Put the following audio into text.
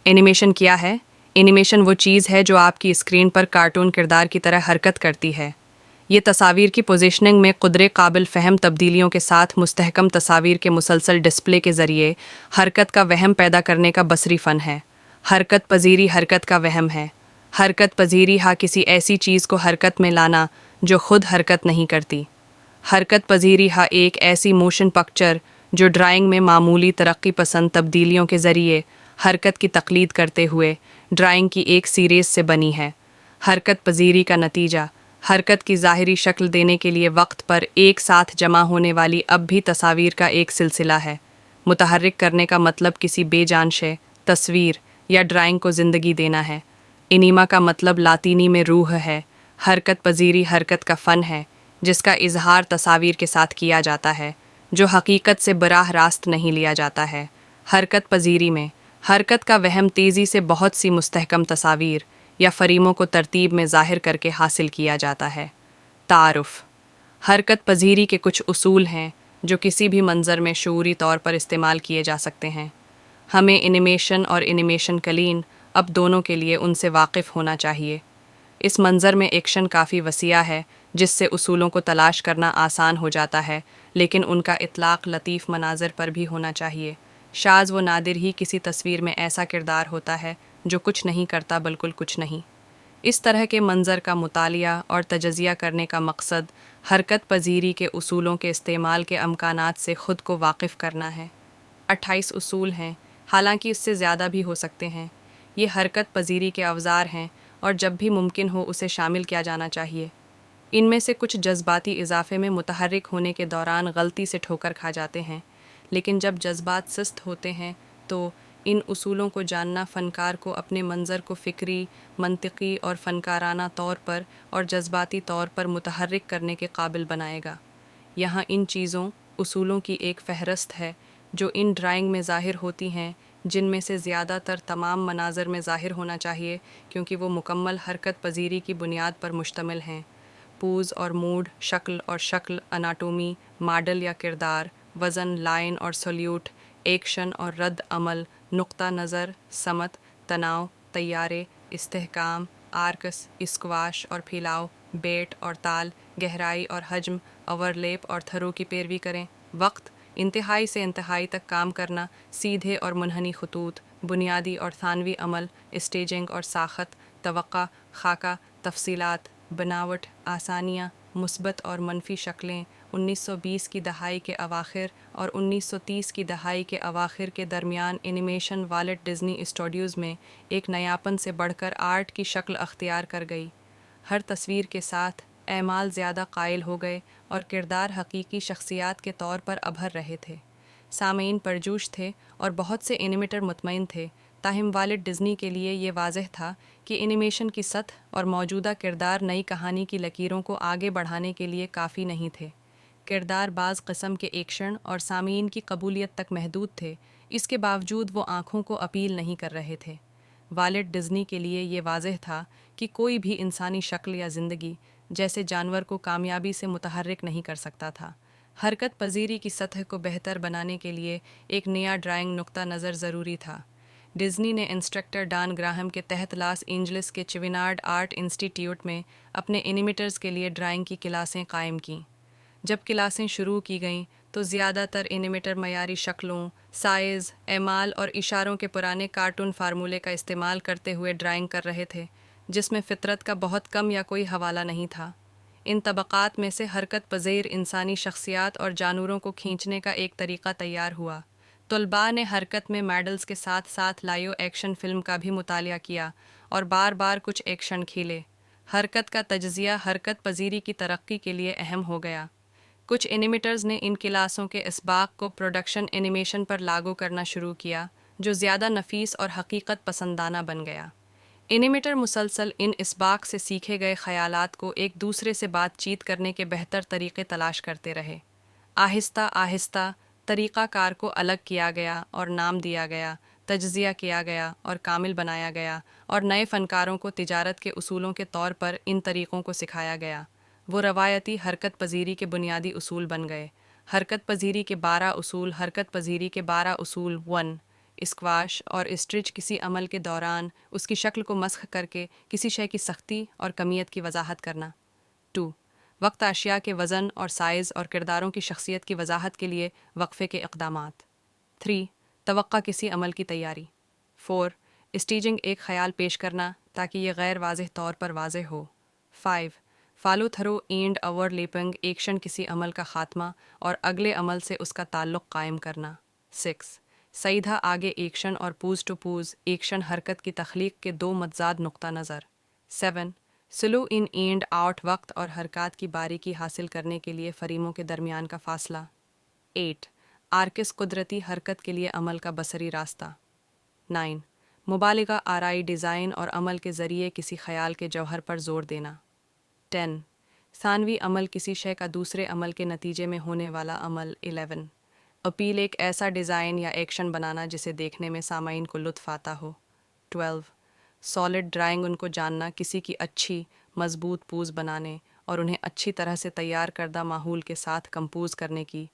Animation کیا ہے؟ Animation وہ چیز ہے جو آپ کی اسکرین پر کارٹون کردار کی طرح حرکت کرتی ہے۔ یہ تصاویر کی پوزیشننگ میں قدرے قابل فہم تبدیلیوں کے ساتھ مستحکم تصاویر کے مسلسل ڈسپلے کے ذریعے حرکت کا وہم پیدا کرنے کا بصری فن ہے۔ حرکت پذیری حرکت کا وہم ہے۔ حرکت پذیری کسی ایسی چیز کو حرکت میں لانا جو خود حرکت نہیں کرتی۔ حرکت پذیری ایک ایسی موشن پکچر جو ڈرائنگ میں معمولی ترقی پسند تبدیلیوں کے ذریعے حرکت کی تقلید کرتے ہوئے ڈرائنگ کی ایک سیریز سے بنی ہے۔ حرکت پذیری کا نتیجہ حرکت کی ظاہری شکل دینے کے لیے وقت پر ایک ساتھ جمع ہونے والی اب بھی تصاویر کا ایک سلسلہ ہے۔ متحرک کرنے کا مطلب کسی بے جان شے، تصویر یا ڈرائنگ کو زندگی دینا ہے۔ انیما کا مطلب لاطینی میں روح ہے۔ حرکت پذیری حرکت کا فن ہے جس کا اظہار تصاویر کے ساتھ کیا جاتا ہے جو حقیقت سے براہ راست نہیں لیا جاتا ہے۔ حرکت پذیری میں حرکت کا وہم تیزی سے بہت سی مستحکم تصاویر یا فریموں کو ترتیب میں ظاہر کر کے حاصل کیا جاتا ہے۔ تعارف۔ حرکت پذیری کے کچھ اصول ہیں جو کسی بھی منظر میں شعوری طور پر استعمال کیے جا سکتے ہیں۔ ہمیں اینیمیشن اور اینیمیشن کلین اب دونوں کے لیے ان سے واقف ہونا چاہیے۔ اس منظر میں ایکشن کافی وسیع ہے جس سے اصولوں کو تلاش کرنا آسان ہو جاتا ہے، لیکن ان کا اطلاق لطیف مناظر پر بھی ہونا چاہیے۔ شاذ و نادر ہی کسی تصویر میں ایسا کردار ہوتا ہے جو کچھ نہیں کرتا بالکل کچھ نہیں۔ اس طرح کے منظر کا مطالعہ اور تجزیہ کرنے کا مقصد حرکت پذیری کے اصولوں کے استعمال کے امکانات سے خود کو واقف کرنا ہے۔ 28 اصول ہیں، حالانکہ اس سے زیادہ بھی ہو سکتے ہیں۔ یہ حرکت پذیری کے اوزار ہیں اور جب بھی ممکن ہو اسے شامل کیا جانا چاہیے۔ ان میں سے کچھ جذباتی اضافے میں متحرک ہونے کے دوران غلطی سے ٹھوکر کھا جاتے ہیں، لیکن جب جذبات سست ہوتے ہیں تو ان اصولوں کو جاننا فنکار کو اپنے منظر کو فکری، منطقی اور فنکارانہ طور پر اور جذباتی طور پر متحرک کرنے کے قابل بنائے گا۔ یہاں ان چیزوں، اصولوں کی ایک فہرست ہے جو ان ڈرائنگ میں ظاہر ہوتی ہیں، جن میں سے زیادہ تر تمام مناظر میں ظاہر ہونا چاہیے کیونکہ وہ مکمل حرکت پذیری کی بنیاد پر مشتمل ہیں۔ پوز اور موڈ، شکل اور شکل، اناٹومی، ماڈل یا کردار، وزن، لائن اور سلیوٹ، ایکشن اور رد عمل، نقطہ نظر، سمت، تناؤ، طیارے، استحکام، آرکس، اسکواش اور پھیلاؤ، بیٹ اور تال، گہرائی اور حجم، اوورلیپ اور تھرو کی پیروی کریں۔ وقت، انتہائی سے انتہائی تک کام کرنا، سیدھے اور منحنی خطوط، بنیادی اور ثانوی عمل، اسٹیجنگ اور ساخت، توقع، خاکہ، تفصیلات، بناوٹ، آسانیاں، مثبت اور منفی شکلیں۔ 1920 کی دہائی کے اواخر اور 1930 کی دہائی کے اواخر کے درمیان اینیمیشن والٹ ڈزنی اسٹوڈیوز میں ایک نیاپن سے بڑھ کر آرٹ کی شکل اختیار کر گئی۔ ہر تصویر کے ساتھ اعمال زیادہ قائل ہو گئے اور کردار حقیقی شخصیات کے طور پر ابھر رہے تھے۔ سامعین پرجوش تھے اور بہت سے اینیمیٹر مطمئن تھے، تاہم والٹ ڈزنی کے لیے یہ واضح تھا کہ اینیمیشن کی سطح اور موجودہ کردار نئی کہانی کی لکیروں کو آگے بڑھانے کے لیے کافی نہیں تھے۔ کردار بعض قسم کے ایکشن اور سامعین کی قبولیت تک محدود تھے، اس کے باوجود وہ آنکھوں کو اپیل نہیں کر رہے تھے۔ والٹ ڈزنی کے لیے یہ واضح تھا کہ کوئی بھی انسانی شکل یا زندگی جیسے جانور کو کامیابی سے متحرک نہیں کر سکتا تھا۔ حرکت پذیری کی سطح کو بہتر بنانے کے لیے ایک نیا ڈرائنگ نقطہ نظر ضروری تھا۔ ڈزنی نے انسٹرکٹر ڈان گراہم کے تحت لاس اینجلس کے چیونارڈ آرٹ انسٹی ٹیوٹ میں اپنے اینیمیٹرز کے لیے ڈرائنگ کی کلاسیں قائم کیں۔ جب کلاسیں شروع کی گئیں تو زیادہ تر اینیمیٹر معیاری شکلوں، سائز، اعمال اور اشاروں کے پرانے کارٹون فارمولے کا استعمال کرتے ہوئے ڈرائنگ کر رہے تھے، جس میں فطرت کا بہت کم یا کوئی حوالہ نہیں تھا۔ ان طبقات میں سے حرکت پذیر انسانی شخصیات اور جانوروں کو کھینچنے کا ایک طریقہ تیار ہوا۔ طلباء نے حرکت میں ماڈلز کے ساتھ ساتھ لائیو ایکشن فلم کا بھی مطالعہ کیا اور بار بار کچھ ایکشن کھیلے۔ حرکت کا تجزیہ حرکت پذیری کی ترقی کے لیے اہم ہو گیا۔ کچھ اینیمیٹرز نے ان کلاسوں کے اسباق کو پروڈکشن اینیمیشن پر لاگو کرنا شروع کیا، جو زیادہ نفیس اور حقیقت پسندانہ بن گیا۔ اینیمیٹر مسلسل ان اسباق سے سیکھے گئے خیالات کو ایک دوسرے سے بات چیت کرنے کے بہتر طریقے تلاش کرتے رہے۔ آہستہ آہستہ طریقہ کار کو الگ کیا گیا اور نام دیا گیا، تجزیہ کیا گیا اور کامل بنایا گیا، اور نئے فنکاروں کو تجارت کے اصولوں کے طور پر ان طریقوں کو سکھایا گیا۔ وہ روایتی حرکت پذیری کے بنیادی اصول بن گئے۔ حرکت پذیری کے 12 اصول۔ حرکت پذیری کے 12 اصول 1 اسکواش اور اسٹرچ کسی عمل کے دوران اس کی شکل کو مسخ کر کے کسی شے کی سختی اور کمیت کی وضاحت کرنا. 2. وقت اشیاء کے وزن اور سائز اور کرداروں کی شخصیت کی وضاحت کے لیے وقفے کے اقدامات. 3. توقع کسی عمل کی تیاری. 4. اسٹیجنگ ایک خیال پیش کرنا تاکہ یہ غیر واضح طور پر واضح ہو. 5. Follow through and over lapping action کسی عمل کا خاتمہ اور اگلے عمل سے اس کا تعلق قائم کرنا. 6. سیدھا آگے ایکشن اور پوز ٹو پوز ایکشن حرکت کی تخلیق کے دو متضاد نقطہ نظر. 7. سلو ان اینڈ آؤٹ وقت اور حرکات کی باریکی حاصل کرنے کے لیے فریموں کے درمیان کا فاصلہ. 8. آرکس قدرتی حرکت کے لیے عمل کا بصری راستہ. 9. مبالغہ آرائی ڈیزائن اور عمل کے ذریعے کسی خیال کے جوہر پر زور دینا. 10. ثانوی عمل کسی شے کا دوسرے عمل کے نتیجے میں ہونے والا عمل. 11. اپیل ایک ایسا ڈیزائن یا ایکشن بنانا جسے دیکھنے میں سامعین کو لطف آتا ہو. 12. سالڈ ڈرائنگ ان کو جاننا کسی کی اچھی مضبوط پوز بنانے اور انہیں اچھی طرح سے تیار کردہ ماحول کے ساتھ کمپوز کرنے کی